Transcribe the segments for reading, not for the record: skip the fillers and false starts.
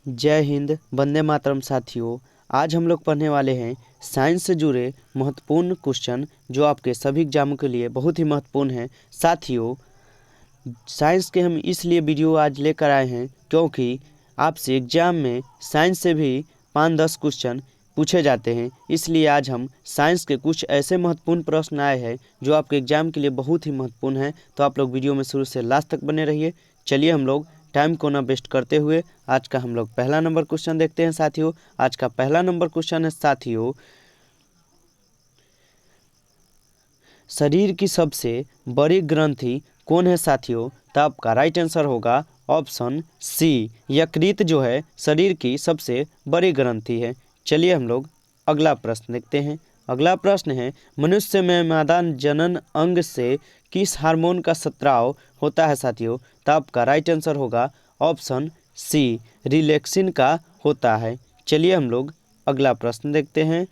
जय हिंद, वंदे मातरम साथियों। आज हम लोग पढ़ने वाले हैं साइंस से जुड़े महत्वपूर्ण क्वेश्चन जो आपके सभी एग्जामों के लिए बहुत ही महत्वपूर्ण हैं। साथियों, साइंस के हम इसलिए वीडियो आज लेकर आए हैं क्योंकि आपसे एग्जाम में साइंस से भी 5-10 क्वेश्चन पूछे जाते हैं। इसलिए आज हम साइंस के कुछ ऐसे महत्वपूर्ण प्रश्न आए हैं जो आपके एग्जाम के लिए बहुत ही महत्वपूर्ण हैं। तो आप लोग वीडियो में शुरू से लास्ट तक बने रहिए। चलिए हम लोग टाइम को ना वेस्ट करते हुए आज का हम लोग पहला नंबर क्वेश्चन देखते हैं। साथियों, आज का पहला नंबर क्वेश्चन है साथियों, शरीर की सबसे बड़ी ग्रंथि कौन है साथियों? तो आपका राइट आंसर होगा ऑप्शन सी, यकृत जो है शरीर की सबसे बड़ी ग्रंथि है। चलिए हम लोग अगला प्रश्न देखते हैं। अगला प्रश्न है, मनुष्य में मादा जनन अंग से किस हार्मोन का स्राव होता है साथियों? तो आपका राइट आंसर होगा ऑप्शन सी, रिलैक्सिन का होता है। चलिए हम लोग अगला प्रश्न देखते हैं।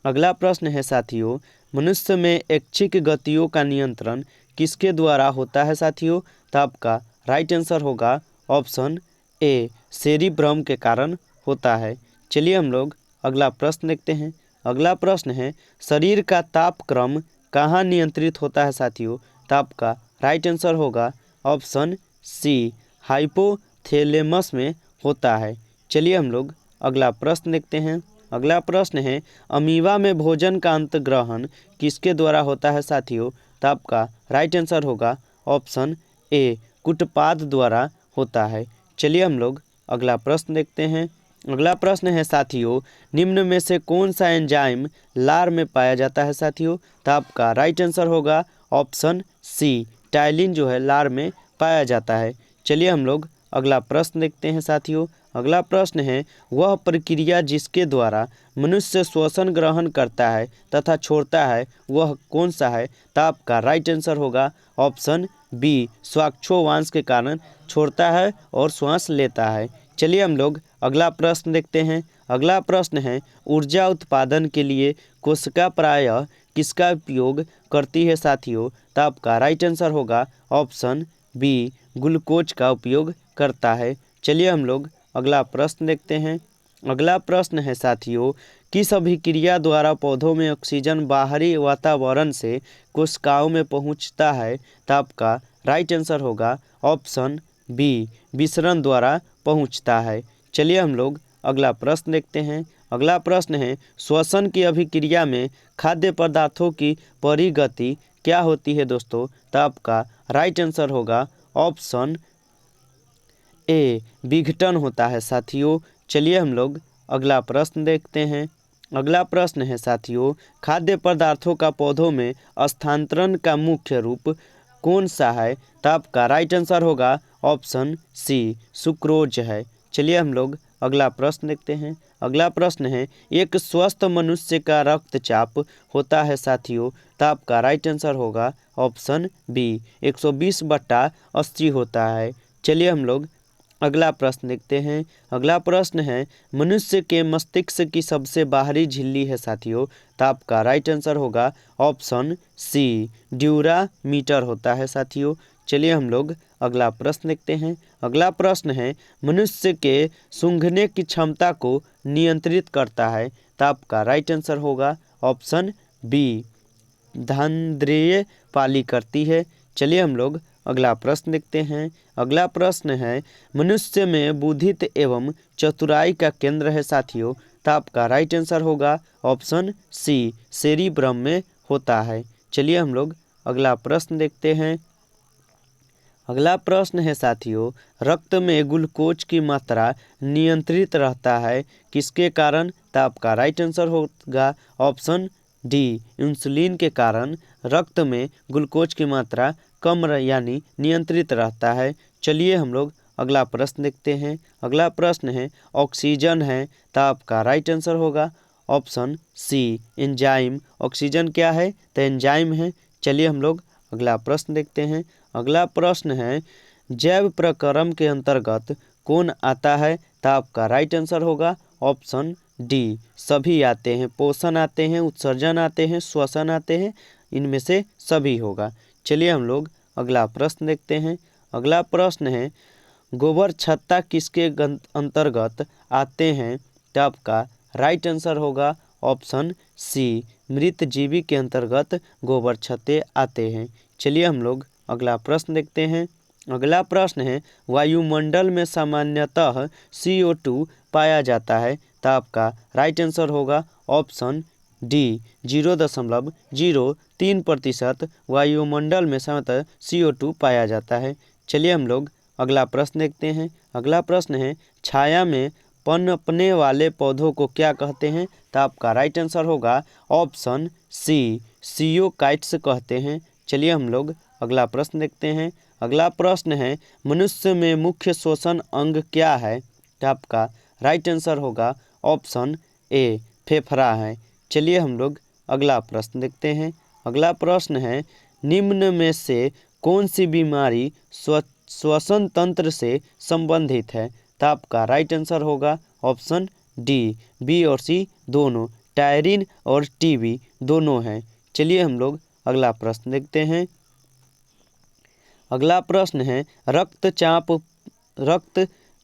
अगला प्रश्न है साथियों, मनुष्य में ऐच्छिक गतियों का नियंत्रण किसके द्वारा होता है साथियों? तो आपका राइट आंसर होगा ऑप्शन ए, सेरिब्रम के कारण होता है। चलिए हम लोग अगला प्रश्न देखते हैं। अगला प्रश्न है, शरीर का तापक्रम कहाँ नियंत्रित होता है साथियों? तो आपका राइट आंसर होगा ऑप्शन सी, हाइपोथैलेमस में होता है। चलिए हम लोग अगला प्रश्न देखते हैं। अगला प्रश्न है, अमीबा में भोजन का अंतग्रहण किसके द्वारा होता है साथियों? तो आपका राइट आंसर होगा ऑप्शन ए, कुटपाद द्वारा होता है। चलिए हम लोग अगला प्रश्न देखते हैं। अगला प्रश्न है साथियों, निम्न में से कौन सा एंजाइम लार में पाया जाता है साथियों? तो आपका राइट आंसर होगा ऑप्शन सी, टाइलिन जो है लार में पाया जाता है। चलिए हम लोग अगला प्रश्न देखते हैं साथियों। अगला प्रश्न है, वह प्रक्रिया जिसके द्वारा मनुष्य श्वसन ग्रहण करता है तथा छोड़ता है वह कौन सा है? तो आपका राइट आंसर होगा ऑप्शन बी, श्वासोच्छ्वास के कारण छोड़ता है और श्वास लेता है। चलिए हम लोग अगला प्रश्न देखते हैं। अगला प्रश्न है, ऊर्जा उत्पादन के लिए कोशिका प्रायः किसका उपयोग करती है साथियों? तो आपका राइट आंसर होगा ऑप्शन बी, ग्लूकोज का उपयोग करता है। चलिए हम लोग अगला प्रश्न देखते हैं। अगला प्रश्न है साथियों, किस अभिक्रिया द्वारा पौधों में ऑक्सीजन बाहरी वातावरण से कोशिकाओं में पहुंचता है? तो आपका राइट आंसर होगा ऑप्शन बी, विसरण द्वारा पहुंचता है। चलिए हम लोग अगला प्रश्न देखते हैं। अगला प्रश्न है, श्वसन की अभिक्रिया में खाद्य पदार्थों की परिगति क्या होती है दोस्तों? तो आपका राइट आंसर होगा ऑप्शन ए, विघटन होता है साथियों। चलिए हम लोग अगला प्रश्न देखते हैं। अगला प्रश्न है साथियों, खाद्य पदार्थों का पौधों में स्थानांतरण का मुख्य रूप कौन सा है? तो आपका राइट आंसर होगा ऑप्शन सी, सुक्रोज है। चलिए हम लोग अगला प्रश्न देखते हैं। अगला प्रश्न है, एक स्वस्थ मनुष्य का रक्तचाप होता है साथियों? तो आपका राइट आंसर होगा ऑप्शन बी, 120/80 होता है। चलिए हम लोग अगला प्रश्न देखते हैं। अगला प्रश्न है, मनुष्य के मस्तिष्क की सबसे बाहरी झिल्ली है साथियों? तो आपका राइट आंसर होगा ऑप्शन सी, ड्यूरामीटर होता है साथियों। चलिए हम लोग अगला प्रश्न देखते हैं। अगला प्रश्न है, मनुष्य के सूंघने की क्षमता को नियंत्रित करता है? तो आपका राइट आंसर होगा ऑप्शन बी, धांद्रिय पाली करती है। चलिए हम लोग अगला प्रश्न देखते हैं। अगला प्रश्न है, मनुष्य में बुद्धित्व एवं चतुराई का केंद्र है साथियों? तो आपका राइट आंसर होगा ऑप्शन सी, सेरिब्रम में होता है। चलिए हम लोग अगला प्रश्न देखते हैं। अगला प्रश्न है साथियों, रक्त में ग्लूकोज की मात्रा नियंत्रित रहता है किसके कारण? तो आपका राइट आंसर होगा ऑप्शन डी, इंसुलिन के कारण रक्त में ग्लूकोज की मात्रा कम यानी नियंत्रित रहता है। चलिए हम लोग अगला प्रश्न देखते हैं। अगला प्रश्न है, ऑक्सीजन है? तो आपका राइट आंसर होगा ऑप्शन सी, एंजाइम। ऑक्सीजन क्या है? तो एंजाइम है। चलिए हम लोग अगला प्रश्न देखते हैं। अगला प्रश्न है, जैव प्रक्रम के अंतर्गत कौन आता है? तो आपका राइट आंसर होगा ऑप्शन डी, सभी आते हैं। पोषण आते हैं, उत्सर्जन आते हैं, श्वसन आते हैं, इनमें से सभी होगा। चलिए हम लोग अगला प्रश्न देखते हैं। अगला प्रश्न है, गोबर छत्ता किसके अंतर्गत आते हैं? तो आपका राइट आंसर होगा ऑप्शन सी, मृत जीवी के अंतर्गत गोबर छत्ते आते हैं। चलिए हम लोग अगला प्रश्न देखते हैं। अगला प्रश्न है, वायुमंडल में सामान्यतः CO2 पाया जाता है। तो आपका राइट आंसर होगा ऑप्शन डी, 0.03% वायुमंडल में सामान्यतः CO2 पाया जाता है। चलिए हम लोग अगला प्रश्न देखते हैं। अगला प्रश्न है, छाया में पनपने वाले पौधों को क्या कहते हैं? तो आपका राइट आंसर होगा ऑप्शन सी, सियोकाइट्स कहते हैं। चलिए हम लोग अगला प्रश्न देखते हैं। अगला प्रश्न है, मनुष्य में मुख्य श्वसन अंग क्या है? तो आपका राइट आंसर होगा ऑप्शन ए, फेफड़ा है। चलिए हम लोग अगला प्रश्न देखते हैं। अगला प्रश्न है, निम्न में से कौन सी बीमारी श्वसन तंत्र से संबंधित है? तो आपका राइट आंसर होगा ऑप्शन डी, बी और सी दोनों, टायरिन और टीबी दोनों हैं। चलिए हम लोग अगला प्रश्न देखते हैं। अगला प्रश्न है,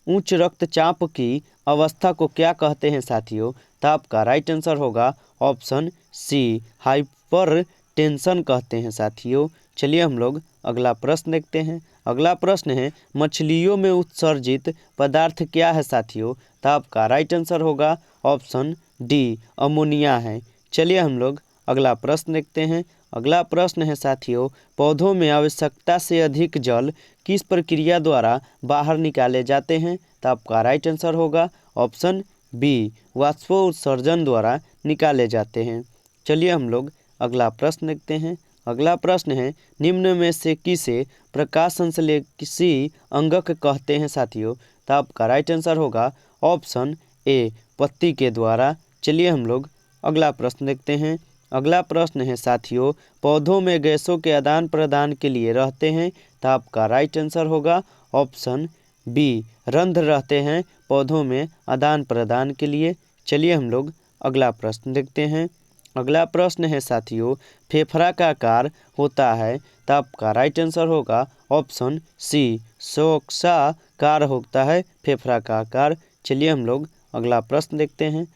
उच्च रक्तचाप की अवस्था को क्या कहते हैं साथियों? तो आपका राइट आंसर होगा ऑप्शन सी, हाइपरटेंशन कहते हैं साथियों। चलिए हम लोग अगला प्रश्न देखते हैं। अगला प्रश्न है, मछलियों में उत्सर्जित पदार्थ क्या है साथियों? तो आपका राइट आंसर होगा ऑप्शन डी, अमोनिया है। चलिए हम लोग अगला प्रश्न देखते हैं। अगला प्रश्न है साथियों, पौधों में आवश्यकता से अधिक जल किस प्रक्रिया द्वारा बाहर निकाले जाते हैं? तो आपका राइट आंसर होगा ऑप्शन बी, वाष्पोत्सर्जन द्वारा निकाले जाते हैं। चलिए हम लोग अगला प्रश्न देखते हैं। अगला प्रश्न है, निम्न में से किसे प्रकाश संश्लेषी अंगक कहते हैं साथियों? तो आपका राइट आंसर होगा ऑप्शन ए, पत्ती के द्वारा। चलिए हम लोग अगला प्रश्न देखते हैं। अगला प्रश्न है साथियों, पौधों में गैसों के आदान प्रदान के लिए रहते हैं। तो आपका राइट आंसर होगा ऑप्शन बी, रंध्र रहते हैं पौधों में आदान प्रदान के लिए। चलिए हम लोग अगला प्रश्न देखते हैं। अगला प्रश्न है साथियों, फेफड़ा का आकार होता है। तो आपका राइट आंसर होगा ऑप्शन सी, शोक्साकार होता है फेफड़ा का आकार। चलिए हम लोग अगला प्रश्न देखते हैं।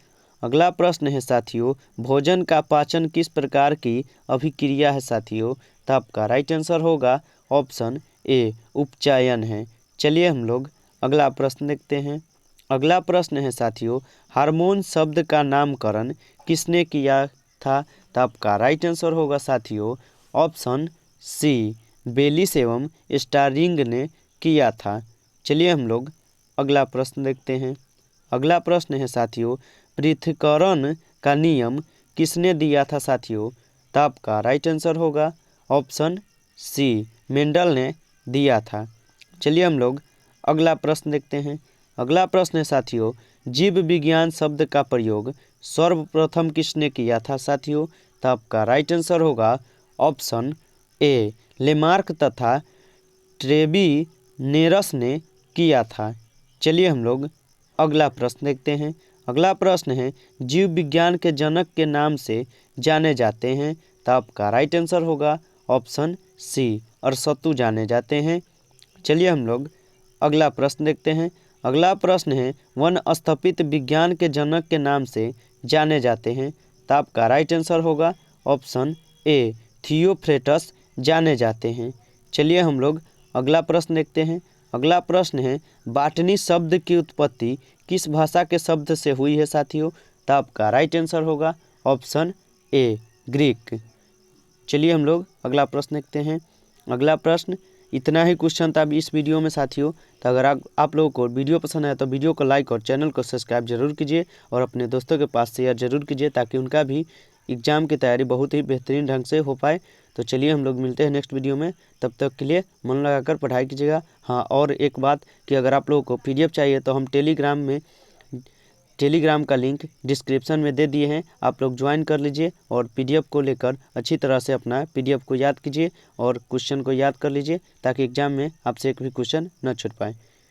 अगला प्रश्न है साथियों, भोजन का पाचन किस प्रकार की अभिक्रिया है साथियों? तो आपका राइट आंसर होगा ऑप्शन ए, उपचयन है। चलिए हम लोग अगला प्रश्न देखते हैं। अगला प्रश्न है साथियों, हार्मोन शब्द का नामकरण किसने किया था? तो आपका राइट आंसर होगा साथियों ऑप्शन सी, बेलिस एवं स्टारिंग ने किया था। चलिए हम लोग अगला प्रश्न देखते हैं। अगला प्रश्न है साथियों, पृथक्करण का नियम किसने दिया था साथियों? तो आपका राइट आंसर होगा ऑप्शन सी, मेंडल ने दिया था। चलिए हम लोग अगला प्रश्न देखते हैं। अगला प्रश्न है साथियों, जीव विज्ञान शब्द का प्रयोग सर्वप्रथम किसने किया था साथियों? तो आपका राइट आंसर होगा ऑप्शन ए, लेमार्क तथा ट्रेविनेरस ने किया था। चलिए हम लोग अगला प्रश्न देखते हैं। अगला प्रश्न है, जीव विज्ञान के जनक के नाम से जाने जाते हैं। तो आपका राइट आंसर होगा ऑप्शन सी, अरस्तू जाने जाते हैं। चलिए हम लोग अगला प्रश्न देखते हैं। अगला प्रश्न है, वन स्थपित विज्ञान के जनक के नाम से जाने जाते हैं। तो आपका राइट आंसर होगा ऑप्शन ए, थियोफ्रेटस जाने जाते हैं। चलिए हम लोग अगला प्रश्न देखते हैं। अगला प्रश्न है, बॉटनी शब्द की उत्पत्ति किस भाषा के शब्द से हुई है साथियों? तो आपका राइट आंसर होगा ऑप्शन ए, ग्रीक। चलिए हम लोग अगला प्रश्न देखते हैं। अगला प्रश्न, इतना ही क्वेश्चन था इस वीडियो में साथियों। तो अगर आप लोगों को वीडियो पसंद आया तो वीडियो को लाइक और चैनल को सब्सक्राइब जरूर कीजिए और अपने दोस्तों के पास शेयर जरूर कीजिए ताकि उनका भी एग्ज़ाम की तैयारी बहुत ही बेहतरीन ढंग से हो पाए। तो चलिए हम लोग मिलते हैं नेक्स्ट वीडियो में, तब तक के लिए मन लगाकर पढ़ाई कीजिएगा। हाँ, और एक बात कि अगर आप लोगों को PDF चाहिए तो हम टेलीग्राम का लिंक डिस्क्रिप्शन में दे दिए हैं, आप लोग ज्वाइन कर लीजिए और PDF को लेकर अच्छी तरह से अपना PDF को याद कीजिए और क्वेश्चन को याद कर लीजिए ताकि एग्ज़ाम में आपसे एक भी क्वेश्चन न छूट पाए।